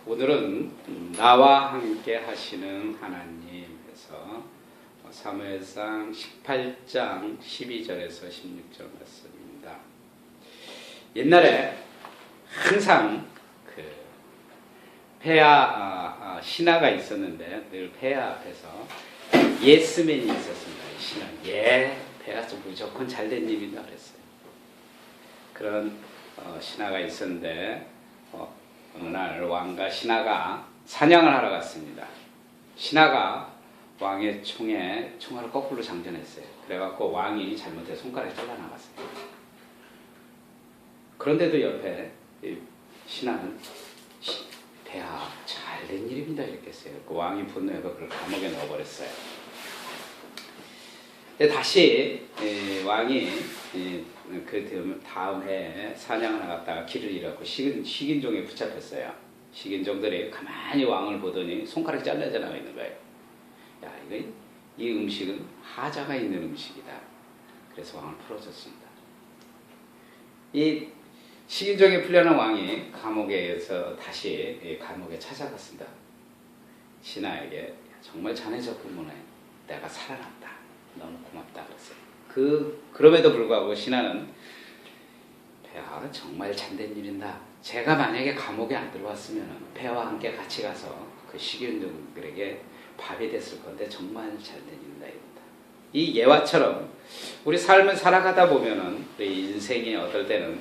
오늘은 나와 함께 하시는 하나님에서 사무엘상 18장 12절에서 16절 말씀입니다. 옛날에 항상 폐하 신하가 있었는데 늘 폐하 앞에서 예스맨이 있었습니다. 신하, 폐하 무조건 잘된 일이다 그랬어요. 그런 신하가 있었는데 어느 날 왕과 신하가 사냥을 하러 갔습니다. 신하가 왕의 총에 총알을 거꾸로 장전했어요. 그래갖고 왕이 잘못해서 손가락이 잘라나갔어요. 그런데도 옆에 신하는 폐하 잘된 일입니다 이렇게 했어요. 그 왕이 분노해서 그걸 감옥에 넣어버렸어요. 근데 다시 왕이 그 다음 해에 사냥을 나갔다가 길을 잃었고 식인종에 붙잡혔어요. 식인종들이 가만히 왕을 보더니 손가락이 잘라져 나가 있는 거예요. 야, 이 음식은 하자가 있는 음식이다. 그래서 왕을 풀어줬습니다. 이 식인종에 풀려난 왕이 감옥에서 다시 감옥에 찾아갔습니다. 신하에게 정말 자네 덕분에 내가 살아났다. 너무 고맙다 그랬어요. 그럼에도 불구하고 신하는 폐하 정말 잘된 일이다. 제가 만약에 감옥에 안 들어왔으면 폐하와 함께 같이 가서 그 식인종들에게 밥이 됐을 건데 정말 잘된 일이다. 이 예화처럼 우리 삶을 살아가다 보면은 우리 인생이 어떨 때는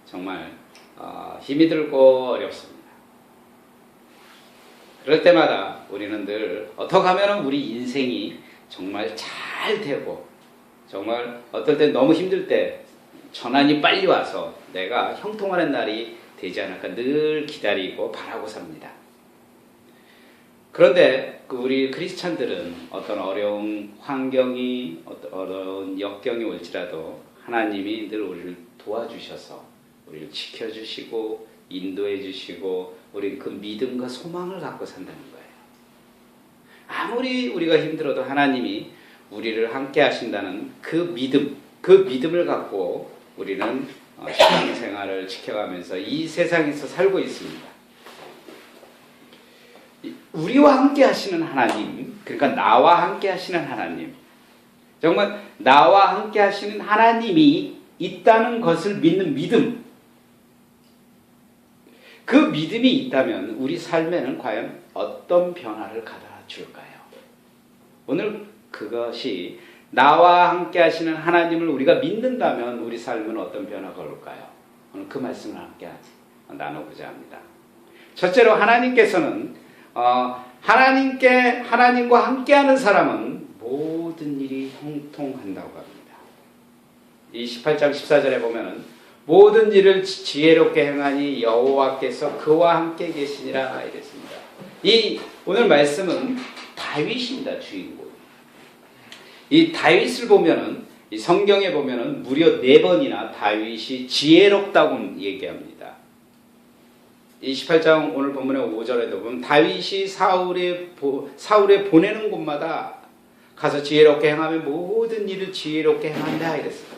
정말 힘이 들고 어렵습니다. 그럴 때마다 우리는 늘 어떻게 하면 우리 인생이 정말 잘 되고 정말 어떨 때 너무 힘들 때 전환이 빨리 와서 내가 형통하는 날이 되지 않을까 늘 기다리고 바라고 삽니다. 그런데 우리 크리스찬들은 어떤 어려운 환경이 어려운 역경이 올지라도 하나님이 늘 우리를 도와주셔서 우리를 지켜주시고 인도해 주시고 우리 그 믿음과 소망을 갖고 산다는 거예요. 아무리 우리가 힘들어도 하나님이 우리를 함께 하신다는 그 믿음을 갖고 우리는 신앙생활을 지켜가면서 이 세상에서 살고 있습니다. 우리와 함께 하시는 하나님, 그러니까 나와 함께 하시는 하나님, 정말 나와 함께 하시는 하나님이 있다는 것을 믿는 믿음, 그 믿음이 있다면 우리 삶에는 과연 어떤 변화를 가져다 줄까요? 오늘 그것이 나와 함께 하시는 하나님을 우리가 믿는다면 우리 삶은 어떤 변화가 올까요? 오늘 그 말씀을 함께 나눠보자 합니다. 첫째로 하나님께서는 하나님과 함께하는 사람은 모든 일이 형통한다고 합니다. 이 18장 14절에 보면은 모든 일을 지혜롭게 행하니 여호와께서 그와 함께 계시니라 이랬습니다. 이 오늘 말씀은 다윗입니다. 주인공. 이 다윗을 보면은 이 성경에 보면은 무려 4번이나 다윗이 지혜롭다고 얘기합니다. 이 18장 오늘 본문의 5절에도 보면 다윗이 사울에 보내는 곳마다 가서 지혜롭게 행하면 모든 일을 지혜롭게 행한다 이랬습니다.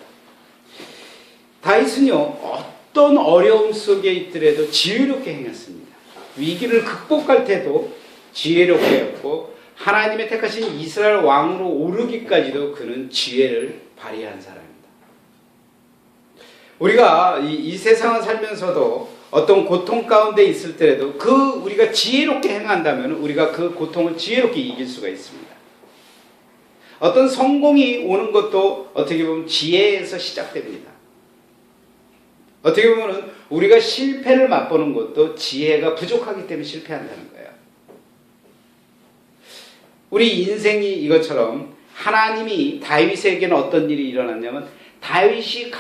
다윗은요 어떤 어려움 속에 있더라도 지혜롭게 행했습니다. 위기를 극복할 때도 지혜롭게 했고 하나님의 택하신 이스라엘 왕으로 오르기까지도 그는 지혜를 발휘한 사람입니다. 우리가 이 세상을 살면서도 어떤 고통 가운데 있을 때라도 우리가 지혜롭게 행한다면 우리가 그 고통을 지혜롭게 이길 수가 있습니다. 어떤 성공이 오는 것도 어떻게 보면 지혜에서 시작됩니다. 어떻게 보면 우리가 실패를 맛보는 것도 지혜가 부족하기 때문에 실패한다는 거예요. 우리 인생이 이것처럼 하나님이 다윗에게는 어떤 일이 일어났냐면 다윗이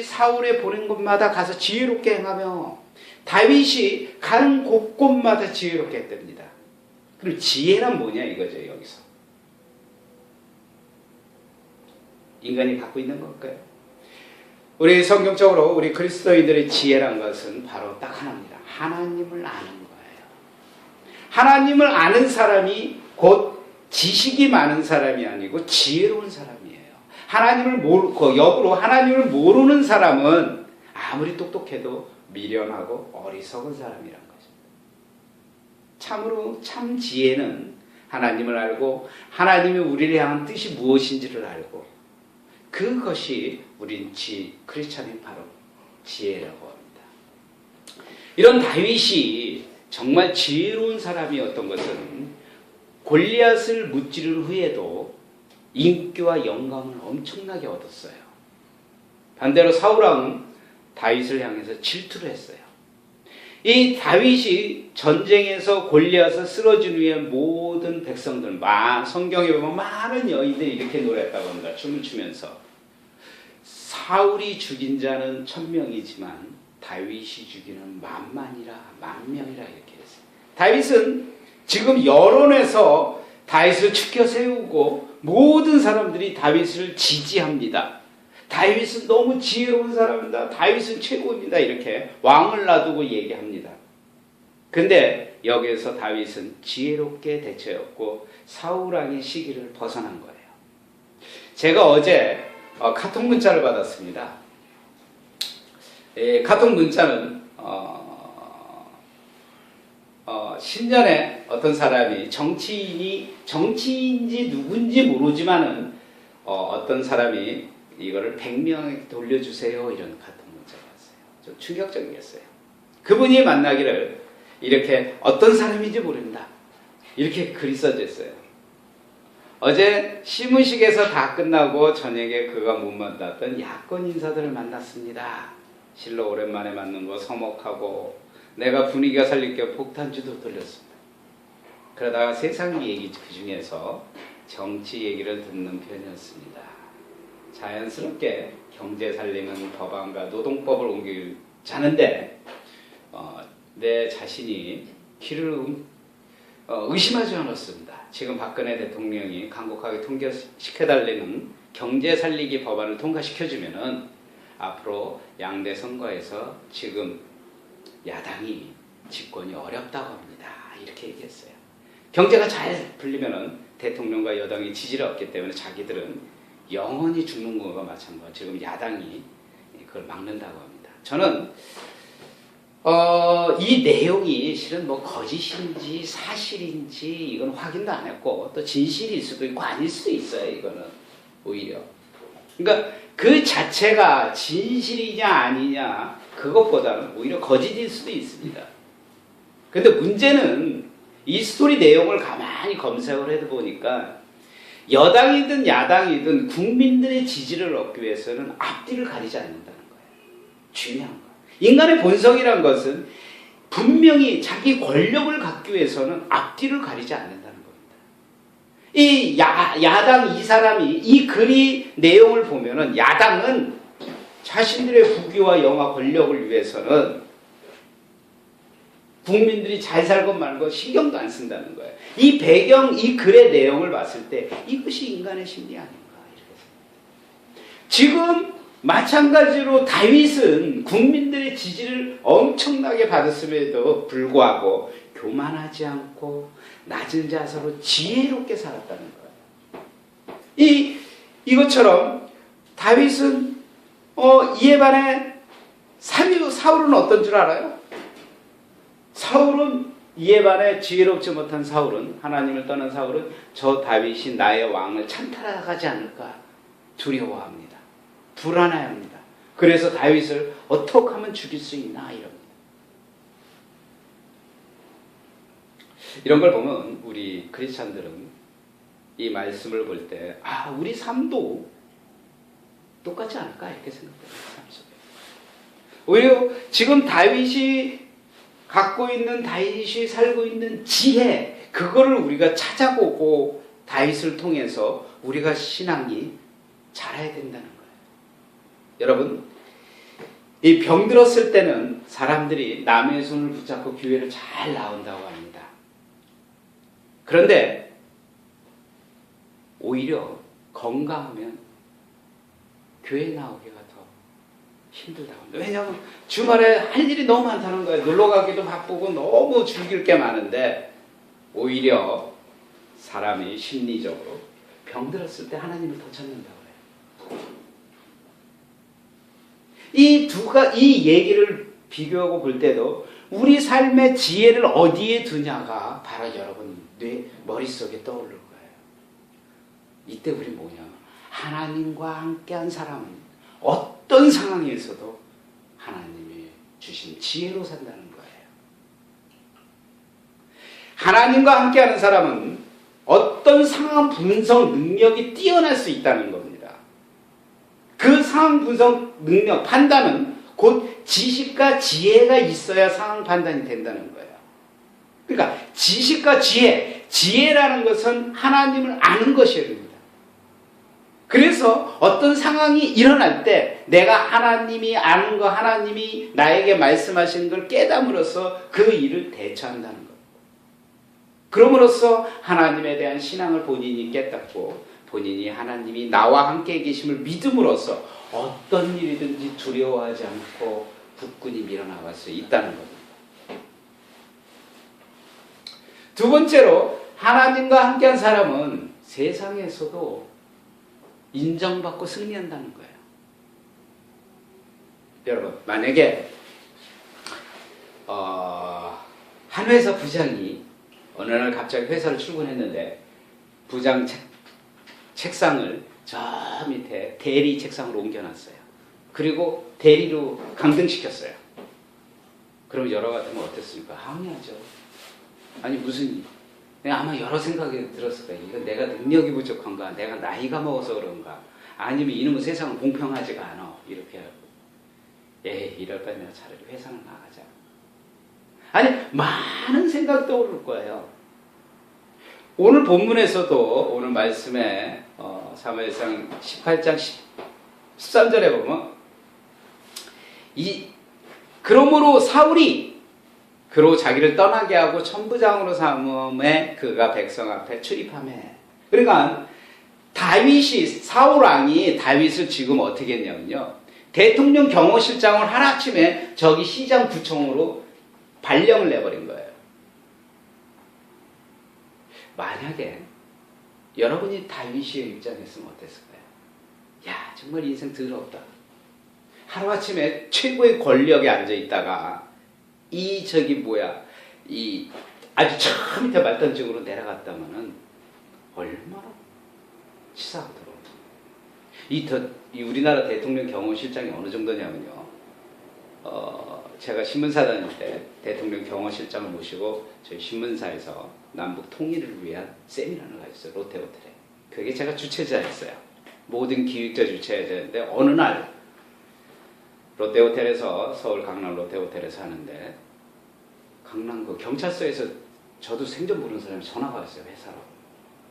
사울에 보낸 곳마다 가서 지혜롭게 행하며 다윗이 가는 곳곳마다 지혜롭게 했답니다. 그럼 지혜란 뭐냐 이거죠 여기서. 인간이 갖고 있는 걸까요? 우리 성경적으로 우리 그리스도인들의 지혜란 것은 바로 딱 하나입니다. 하나님을 아는 거예요. 하나님을 아는 사람이 곧 지식이 많은 사람이 아니고 지혜로운 사람이에요. 역으로 하나님을 모르는 사람은 아무리 똑똑해도 미련하고 어리석은 사람이란 거죠. 참으로 참 지혜는 하나님을 알고 하나님이 우리를 향한 뜻이 무엇인지를 알고 그것이 우린 크리스찬인 바로 지혜라고 합니다. 이런 다윗이 정말 지혜로운 사람이었던 것은 골리앗을 무찌른 후에도 인기와 영광을 엄청나게 얻었어요. 반대로 사울왕은 다윗을 향해서 질투를 했어요. 이 다윗이 전쟁에서 골리앗을 쓰러진 후에 모든 백성들, 성경에 보면 많은 여인들이 이렇게 노래했다고 합니다. 춤을 추면서 사울이 죽인 자는 1000명이지만 다윗이 죽이는 만명이라 이렇게 했어요. 다윗은 지금 여론에서 다윗을 추켜 세우고 모든 사람들이 다윗을 지지합니다. 다윗은 너무 지혜로운 사람이다. 다윗은 최고입니다. 이렇게 왕을 놔두고 얘기합니다. 근데 여기에서 다윗은 지혜롭게 대처했고 사울왕의 시기를 벗어난 거예요. 제가 어제 카톡 문자를 받았습니다. 카톡 문자는 신년에 어떤 사람이 정치인인지 누군지 모르지만은 어떤 사람이 이거를 100명에게 돌려주세요 이런 카톡 문자가 왔어요. 좀 충격적이었어요. 그분이 만나기를 이렇게 어떤 사람인지 모릅니다. 이렇게 글이 써져 있어요. 어제 시무식에서 다 끝나고 저녁에 그가 못 만났던 야권 인사들을 만났습니다. 실로 오랜만에 만난 거 서먹하고 내가 분위기가 살릴게 폭탄주도 돌렸습니다. 그러다가 세상 얘기 그 중에서 정치 얘기를 듣는 편이었습니다. 자연스럽게 경제 살리는 법안과 노동법을 옮기자는데 내 자신이 귀를 의심하지 않았습니다. 지금 박근혜 대통령이 강력하게 통과시켜달라는 경제 살리기 법안을 통과시켜주면은 앞으로 양대 선거에서 지금 야당이 집권이 어렵다고 합니다. 이렇게 얘기했어요. 경제가 잘 풀리면은 대통령과 여당이 지지를 얻기 때문에 자기들은 영원히 죽는 것과 마찬가지로 지금 야당이 그걸 막는다고 합니다. 저는 이 내용이 실은 뭐 거짓인지 사실인지 이건 확인도 안 했고 또 진실일 수도 있고 아닐 수도 있어요. 이거는 오히려 그러니까 그 자체가 진실이냐 아니냐 그것보다는 오히려 거짓일 수도 있습니다. 근데 문제는 이 스토리 내용을 가만히 검색을 해보니까 여당이든 야당이든 국민들의 지지를 얻기 위해서는 앞뒤를 가리지 않는다는 거예요. 중요한 거. 인간의 본성이란 것은 분명히 자기 권력을 갖기 위해서는 앞뒤를 가리지 않는다는 겁니다. 이 야당 이 사람이 이 글이 내용을 보면은 야당은 자신들의 부귀와 영화 권력을 위해서는 국민들이 잘 살건 말건 신경도 안 쓴다는 거예요. 이 배경, 이 글의 내용을 봤을 때 이것이 인간의 심리 아닌가 이렇게 생각합니다. 지금 마찬가지로 다윗은 국민들의 지지를 엄청나게 받았음에도 불구하고 교만하지 않고 낮은 자세로 지혜롭게 살았다는 거예요. 이것처럼 다윗은 이에 반해 사울은 어떤 줄 알아요? 사울은 이에 반해 지혜롭지 못한 사울은 하나님을 떠난 사울은 저 다윗이 나의 왕을 찬탈하지 않을까 두려워합니다. 불안해합니다. 그래서 다윗을 어떻게 하면 죽일 수 있나 이럽니다. 이런 걸 보면 우리 크리스찬들은 이 말씀을 볼 때 우리 삶도 똑같지 않을까 이렇게 생각해요. 삶 속에. 오히려 지금 다윗이 갖고 있는 다윗이 살고 있는 지혜 그거를 우리가 찾아보고 다윗을 통해서 우리가 신앙이 자라야 된다는 거예요. 여러분 이 병들었을 때는 사람들이 남의 손을 붙잡고 교회를 잘 나온다고 합니다. 그런데 오히려 건강하면 교회 나오기가 더 힘들다고 합니다. 왜냐하면 주말에 할 일이 너무 많다는 거예요. 놀러 가기도 바쁘고 너무 즐길 게 많은데 오히려 사람이 심리적으로 병들었을 때 하나님을 더 찾는다고 해요. 이 얘기를 비교하고 볼 때도 우리 삶의 지혜를 어디에 두냐가 바로 여러분 머릿속에 떠오를 거예요. 이때 우리 뭐냐? 하나님과 함께한 사람은 어떤 상황에서도 하나님이 주신 지혜로 산다는 거예요. 하나님과 함께하는 사람은 어떤 상황 분석 능력이 뛰어날 수 있다는 겁니다. 그 상황 분석 능력, 판단은 곧 지식과 지혜가 있어야 상황 판단이 된다는 거예요. 그러니까 지식과 지혜라는 것은 하나님을 아는 것이어야 됩니다. 그래서 어떤 상황이 일어날 때 내가 하나님이 아는 거, 하나님이 나에게 말씀하시는 걸 깨닫음으로써 그 일을 대처한다는 거예요. 그럼으로써 하나님에 대한 신앙을 본인이 깨닫고 본인이 하나님이 나와 함께 계심을 믿음으로써 어떤 일이든지 두려워하지 않고 굳건히 밀어나갈 수 있다는 겁니다. 두 번째로 하나님과 함께한 사람은 세상에서도 인정받고 승리한다는 거예요. 여러분, 만약에 한 회사 부장이 어느 날 갑자기 회사를 출근했는데 부장 책상을 저 밑에 대리 책상으로 옮겨놨어요. 그리고 대리로 강등시켰어요. 그럼 여러 같으면 어땠습니까? 항의하죠. 아니 무슨 아마 여러 생각이 들었을 거예요. 이건 내가 능력이 부족한가? 내가 나이가 먹어서 그런가? 아니면 이놈의 세상은 공평하지가 않아. 이렇게 하고 이럴 바에 내가 차라리 회사를 나가자. 아니 많은 생각 떠오를 거예요. 오늘 본문에서도 오늘 말씀에 사무엘상 18장 13절에 보면 그러므로 사울이 그로 자기를 떠나게 하고 천부장으로 삼음에 그가 백성 앞에 출입하매. 그러니까 사울 왕이 다윗을 지금 어떻게 했냐면요, 대통령 경호실장을 하루아침에 저기 시장 구청으로 발령을 내버린 거예요. 만약에 여러분이 다윗의 입장이었으면 어땠을까요? 야, 정말 인생 더럽다. 하루아침에 최고의 권력에 앉아있다가 아주 저 밑에 말단직으로 내려갔다면은 얼마나 치사하고 더러워. 이 우리나라 대통령 경호실장이 어느 정도냐면요, 제가 신문사 다닐 때 대통령 경호실장을 모시고 저희 신문사에서 남북 통일을 위한 세미나를 가졌어요. 롯데호텔에. 그게 제가 주최자였어요. 모든 기획자 주최자였는데 어느 날 롯데호텔에서, 서울 강남 롯데호텔에서 하는데 강남 그 경찰서에서 저도 생전 모르는 사람이 전화가 왔어요. 회사로.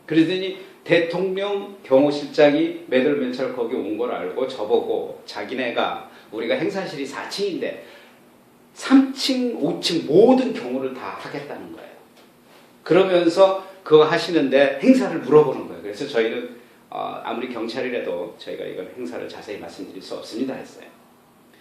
그러더니 대통령 경호실장이 매달매철 거기 온 걸 알고 저보고 자기네가 우리가 행사실이 4층인데 3층, 5층 모든 경호를 다 하겠다는 거예요. 그러면서 그거 하시는데 행사를 물어보는 거예요. 그래서 저희는 아무리 경찰이라도 저희가 이건 행사를 자세히 말씀드릴 수 없습니다 했어요.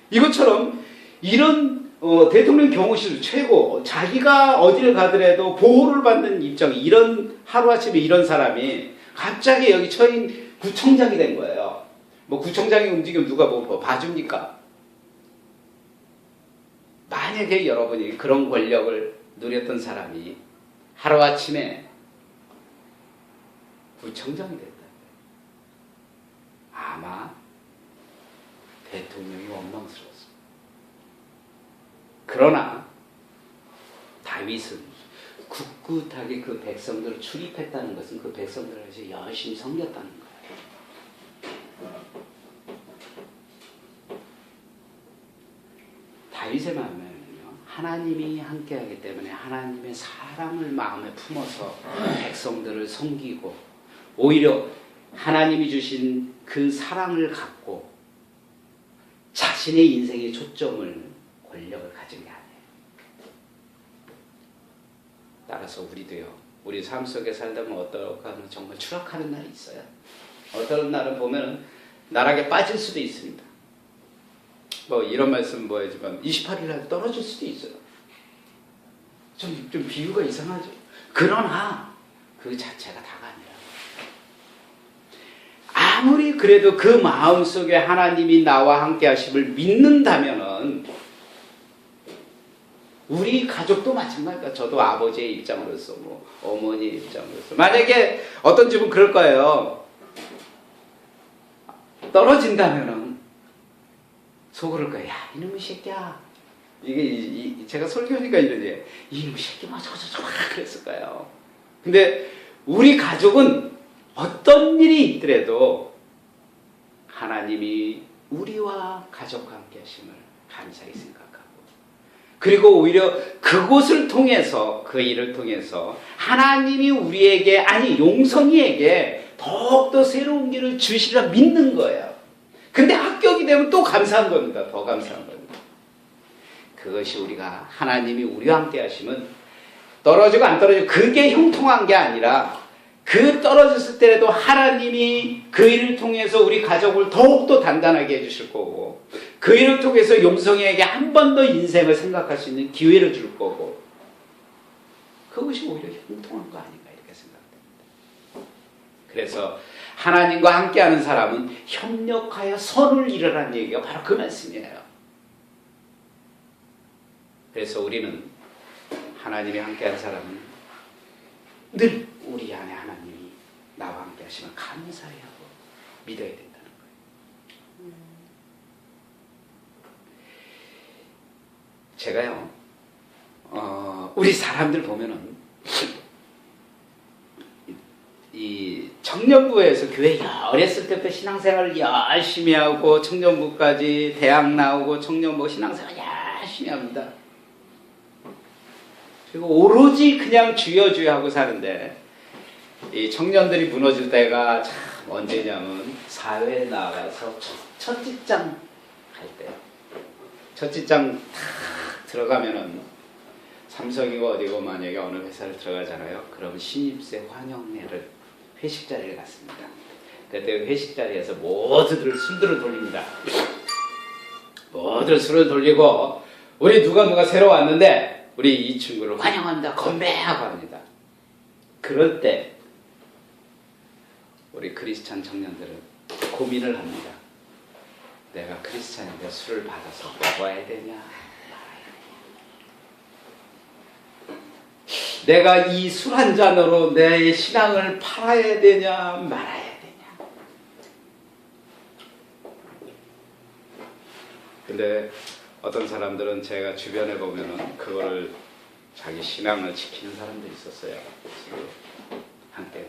이것처럼 이런 대통령 경호실 최고, 자기가 어디를 가더라도 보호를 받는 입장, 이런 하루아침에 이런 사람이 갑자기 여기 처인 구청장이 된 거예요. 뭐 구청장이 움직이면 누가 뭐 봐줍니까? 만약에 여러분이 그런 권력을 누렸던 사람이 하루아침에 구청장이 됐다. 아마 대통령이 원망스러웠습니다. 그러나 다윗은 굳굳하게 그 백성들을 출입했다는 것은 그 백성들을 열심히 섬겼다는 거예요. 다윗의 마음에는요, 하나님이 함께하기 때문에 하나님의 사랑을 마음에 품어서 백성들을 섬기고, 오히려 하나님이 주신 그 사랑을 갖고 자신의 인생의 초점을, 권력을 가진 게 아니에요. 따라서 우리도요, 우리 삶 속에 살다 보면 어떨까 하면 정말 추락하는 날이 있어요. 어떤 날은 보면은 나락에 빠질 수도 있습니다. 뭐 이런 말씀 뭐하지만 28일 날 떨어질 수도 있어요. 좀 비유가 이상하죠. 그러나 그 자체가 다가 아니라, 아무리 그래도 그 마음속에 하나님이 나와 함께 하심을 믿는다면은 우리 가족도 마찬가지다. 저도 아버지의 입장으로서, 뭐 어머니의 입장으로서, 만약에 어떤 집은 그럴 거예요. 떨어진다면은 속을 거야. 야, 이놈의 새끼야. 이게 제가 설교니까 이러지. 이놈의 새끼 뭐 저저저 막 그랬을 거예요. 근데 우리 가족은 어떤 일이 있더라도 하나님이 우리와 가족과 함께 하심을 감사히 생각하고, 그리고 오히려 그곳을 통해서, 그 일을 통해서 하나님이 우리에게, 아니 용성이에게 더욱더 새로운 길을 주시리라 믿는 거예요. 근데 합격이 되면 또 감사한 겁니다. 더 감사한 겁니다. 그것이 우리가, 하나님이 우리와 함께 하시면 떨어지고 안 떨어지고 그게 형통한 게 아니라, 그 떨어졌을 때라도 하나님이 그 일을 통해서 우리 가족을 더욱더 단단하게 해주실 거고, 그 일을 통해서 용성이에게 한 번 더 인생을 생각할 수 있는 기회를 줄 거고, 그것이 오히려 형통한 거 아닌가 이렇게 생각됩니다. 그래서 하나님과 함께하는 사람은 협력하여 선을 이루라는 얘기가 바로 그 말씀이에요. 그래서 우리는 하나님이 함께하는 사람은 늘 우리 안에 하나님이 나와 함께 하시면 감사히 하고 믿어야 된다는 거예요. 제가요, 우리 사람들 보면은 이 청년부에서 교회 어렸을 때부터 신앙생활을 열심히 하고 청년부까지 대학 나오고 청년부 신앙생활 열심히 합니다. 그리고 오로지 그냥 주여 주여 하고 사는데, 이 청년들이 무너질 때가 참 언제냐면 사회에 나가서 첫 직장 갈 때, 첫 직장 탁 들어가면은 삼성이고 어디고 만약에 어느 회사를 들어가잖아요. 그러면 신입생 환영회를 회식 자리에 갔습니다. 그때 회식 자리에서 모두들 술들을 돌립니다. 모두들 술을 돌리고, 우리 누가 새로 왔는데 우리 이 친구를 환영합니다. 건배하고 합니다. 그럴 때 우리 크리스찬 청년들은 고민을 합니다. 내가 크리스찬인데 술을 받아서 먹어야 되냐, 내가 이 술 한 잔으로 내 신앙을 팔아야 되냐 말아야 되냐. 근데 어떤 사람들은 제가 주변에 보면은 그거를 자기 신앙을 지키는 사람들이 있었어요. 함께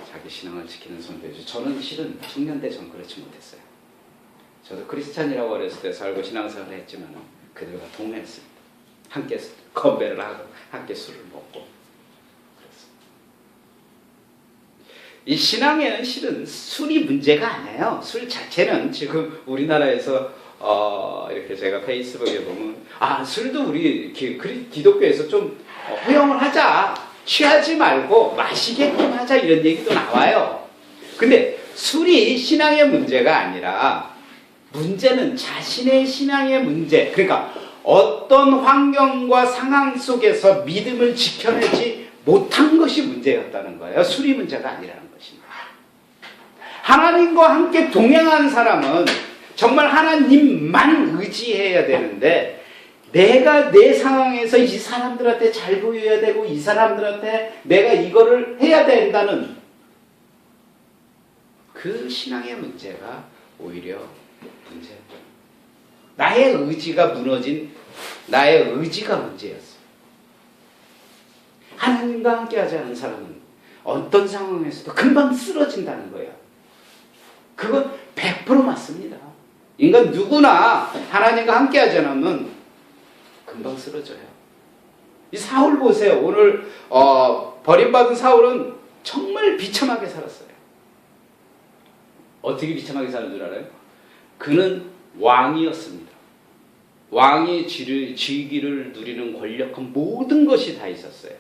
자기 신앙을 지키는 선배죠. 저는 실은 청년 때 전 그렇지 못했어요. 저도 크리스찬이라고 어렸을 때 살고 신앙생활을 했지만 그들과 동행했습니다. 함께 건배를 하고 함께 술을 먹고 그랬습니다. 이 신앙에는 실은 술이 문제가 아니에요. 술 자체는 지금 우리나라에서 이렇게 제가 페이스북에 보면, 술도 우리 기독교에서 좀 허용을 하자, 취하지 말고 마시게끔 하자, 이런 얘기도 나와요. 근데 술이 신앙의 문제가 아니라, 문제는 자신의 신앙의 문제, 그러니까 어떤 환경과 상황 속에서 믿음을 지켜내지 못한 것이 문제였다는 거예요. 술이 문제가 아니라는 것입니다. 하나님과 함께 동행하는 사람은 정말 하나님만 의지해야 되는데, 내가 내 상황에서 이 사람들한테 잘 보여야 되고 이 사람들한테 내가 이거를 해야 된다는 그 신앙의 문제가 오히려 문제예요. 나의 의지가 무너진 나의 의지가 문제였어요. 하나님과 함께하지 않은 사람은 어떤 상황에서도 금방 쓰러진다는 거예요. 그건 100% 맞습니다. 인간 누구나 하나님과 함께하지 않으면 금방 쓰러져요. 이 사울 보세요. 오늘 버림받은 사울은 정말 비참하게 살았어요. 어떻게 비참하게 사는 줄 알아요? 그는 왕이었습니다. 왕의 지위를 누리는 권력한 모든 것이 다 있었어요.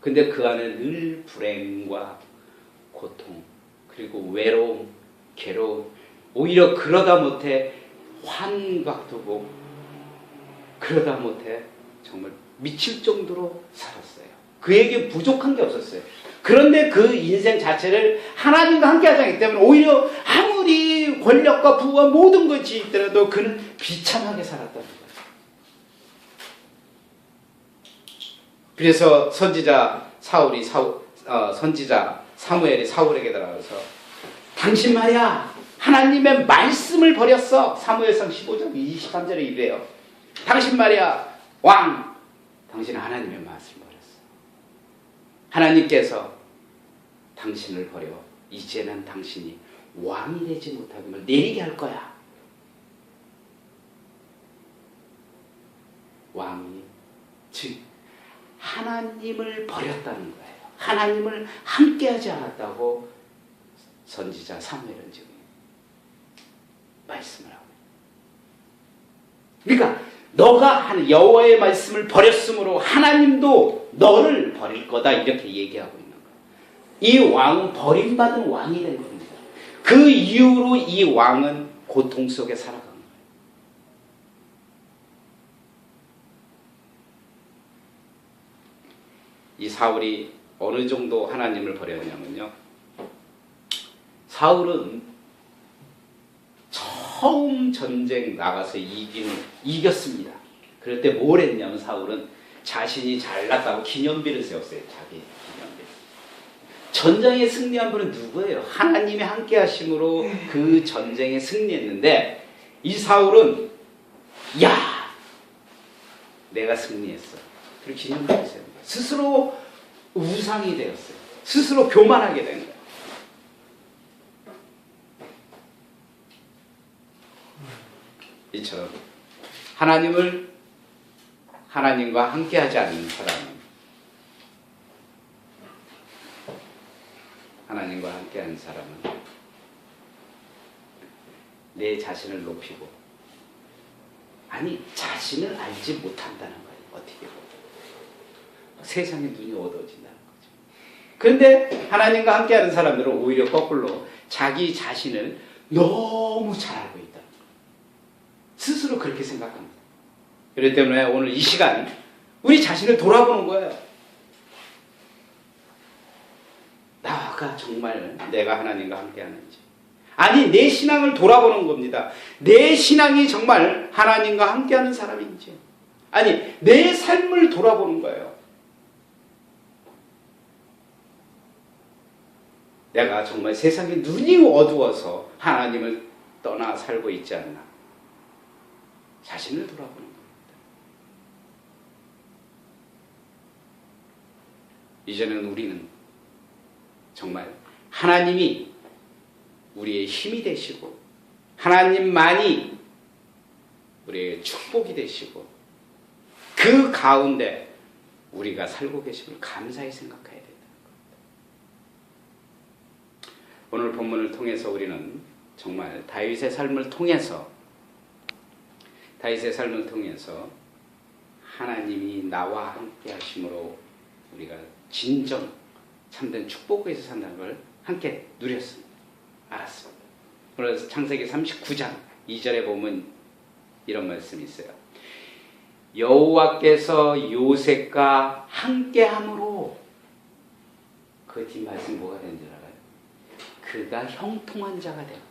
근데 그 안에 늘 불행과 고통, 그리고 외로움, 괴로움, 오히려 그러다 못해 환각도 보고, 그러다 못해 정말 미칠 정도로 살았어요. 그에게 부족한 게 없었어요. 그런데 그 인생 자체를 하나님과 함께 하지 않기 때문에 오히려 아무리 권력과 부와 모든 것이 있더라도 그는 비참하게 살았다는 거예요. 그래서 선지자 사무엘이 사울에게 들어가서 당신 말이야 하나님의 말씀을 버렸어. 사무엘상 15장 23절에 이래요. 당신 말이야 왕, 당신은 하나님의 말씀을 버렸어. 하나님께서 당신을 버려 이제는 당신이 왕이 되지 못하기를 내리게 할 거야. 왕이 즉 하나님을 버렸다는 거예요. 하나님을 함께하지 않았다고 선지자 사무엘은 지금 말씀을 하고 있어요. 그러니까 너가 여호와의 말씀을 버렸으므로 하나님도 너를 버릴 거다 이렇게 얘기하고 있는 거예요. 이 왕은 버림받은 왕이 된 겁니다. 그 이후로 이 왕은 고통 속에 살아간 거예요. 이 사울이 어느 정도 하나님을 버렸냐면요. 사울은 처음 전쟁 나가서 이겼습니다. 그럴 때 뭘 했냐면 사울은 자신이 잘났다고 기념비를 세웠어요. 자기 기념비. 전쟁에 승리한 분은 누구예요? 하나님이 함께 하심으로 그 전쟁에 승리했는데 이 사울은 야 내가 승리했어. 그리고 기념비를 세운 거예요. 스스로 우상이 되었어요. 스스로 교만하게 된 거예요. 이처럼 하나님과 함께하지 않는 사람은 하나님과 함께하는 사람은 내 자신을 높이고 아니 자신을 알지 못한다는 거예요. 어떻게 보면 세상에 눈이 어두워진다는 거죠. 그런데 하나님과 함께하는 사람들은 오히려 거꾸로 자기 자신을 너무 잘 알고 있다. 스스로 그렇게 생각합니다. 그렇기 때문에 오늘 이 시간 우리 자신을 돌아보는 거예요. 나가 정말 내가 하나님과 함께하는지. 아니 내 신앙을 돌아보는 겁니다. 내 신앙이 정말 하나님과 함께하는 사람인지. 아니 내 삶을 돌아보는 거예요. 내가 정말 세상에 눈이 어두워서 하나님을 떠나 살고 있지 않나. 자신을 돌아보는 겁니다. 이제는 우리는 정말 하나님이 우리의 힘이 되시고 하나님만이 우리의 축복이 되시고 그 가운데 우리가 살고 계심을 감사히 생각해야 된다는 겁니다. 오늘 본문을 통해서 우리는 정말 다윗의 삶을 통해서 하나님이 나와 함께 하심으로 우리가 진정 참된 축복에서 산다는 걸 함께 누렸습니다. 알았습니다. 그래서 창세기 39장 2절에 보면 이런 말씀이 있어요. 여호와께서 요셉과 함께함으로 그 뒷말씀이 뭐가 되는 줄 알아요? 그가 형통한 자가 되었다.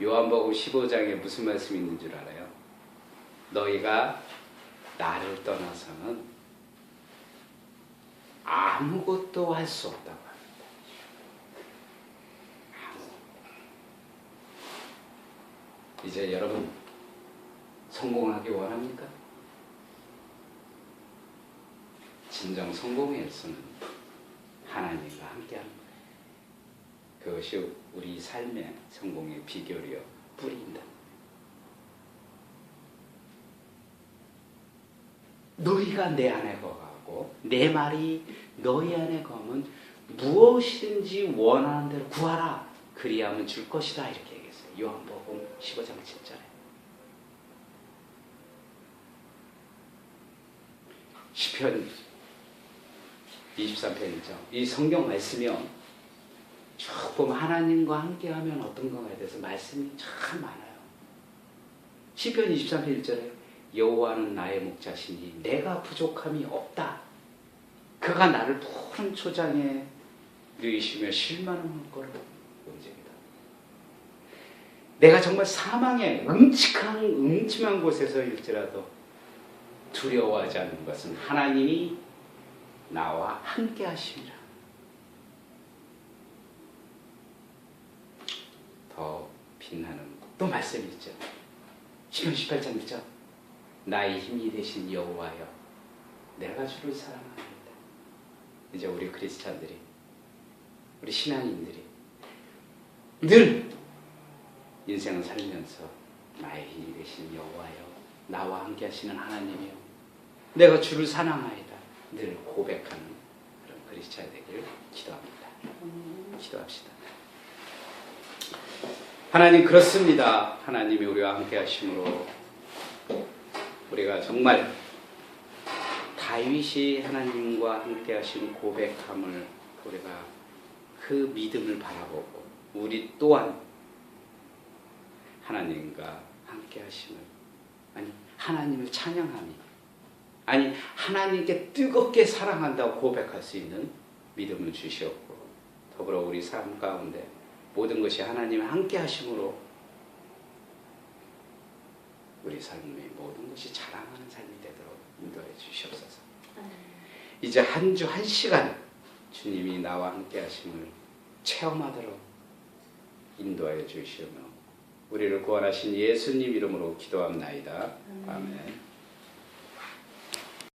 요한복음 15장에 무슨 말씀이 있는 줄 알아요? 너희가 나를 떠나서는 아무것도 할 수 없다고 합니다. 이제 여러분 성공하기 원합니까? 진정 성공의 일수는 하나님과 함께하는 거예요. 그것이 우리 삶의 성공의 비결이요 뿌리입니다. 너희가 내 안에 거하고 내 말이 너희 안에 거하면 무엇이든지 원하는 대로 구하라. 그리하면 줄 것이다. 이렇게 얘기했어요. 요한복음 15장 7절에. 시편 23편 1절. 이 성경 말씀이요. 쭉 보면 하나님과 함께하면 어떤 거에 대해서 말씀이 참 많아요. 시편 23편 1절에 여호와는 나의 목자시니 내가 부족함이 없다. 그가 나를 푸른 초장에 누이시며 실만한 거로 언제이다. 내가 정말 사망의 음침한 곳에서 일지라도 두려워하지 않는 것은 하나님이 나와 함께 하심이라. 더 빛나는 또 말씀이 있죠. 시편 18장 있죠. 나의 힘이 되신 여호와여, 내가 주를 사랑합니다. 이제 우리 그리스찬들이, 우리 신앙인들이 늘 인생을 살면서 나의 힘이 되신 여호와여, 나와 함께 하시는 하나님이여, 내가 주를 사랑하이다 늘 고백하는 그런 그리스찬이 되기를 기도합니다. 기도합시다. 하나님, 그렇습니다. 하나님이 우리와 함께 하심으로 우리가 정말 다윗이 하나님과 함께 하신 고백함을, 우리가 그 믿음을 바라보고 우리 또한 하나님과 함께 하심을, 아니 하나님을 찬양하니, 아니 하나님께 뜨겁게 사랑한다고 고백할 수 있는 믿음을 주시옵고, 더불어 우리 삶 가운데 모든 것이 하나님의 함께 하심으로 우리 삶의 모든 것이 자랑하는 삶이 되도록 인도해 주시옵소서. 이제 한 주 한 시간 주님이 나와 함께 하심을 체험하도록 인도하여 주시오며 우리를 구원하신 예수님 이름으로 기도합나이다. 아멘.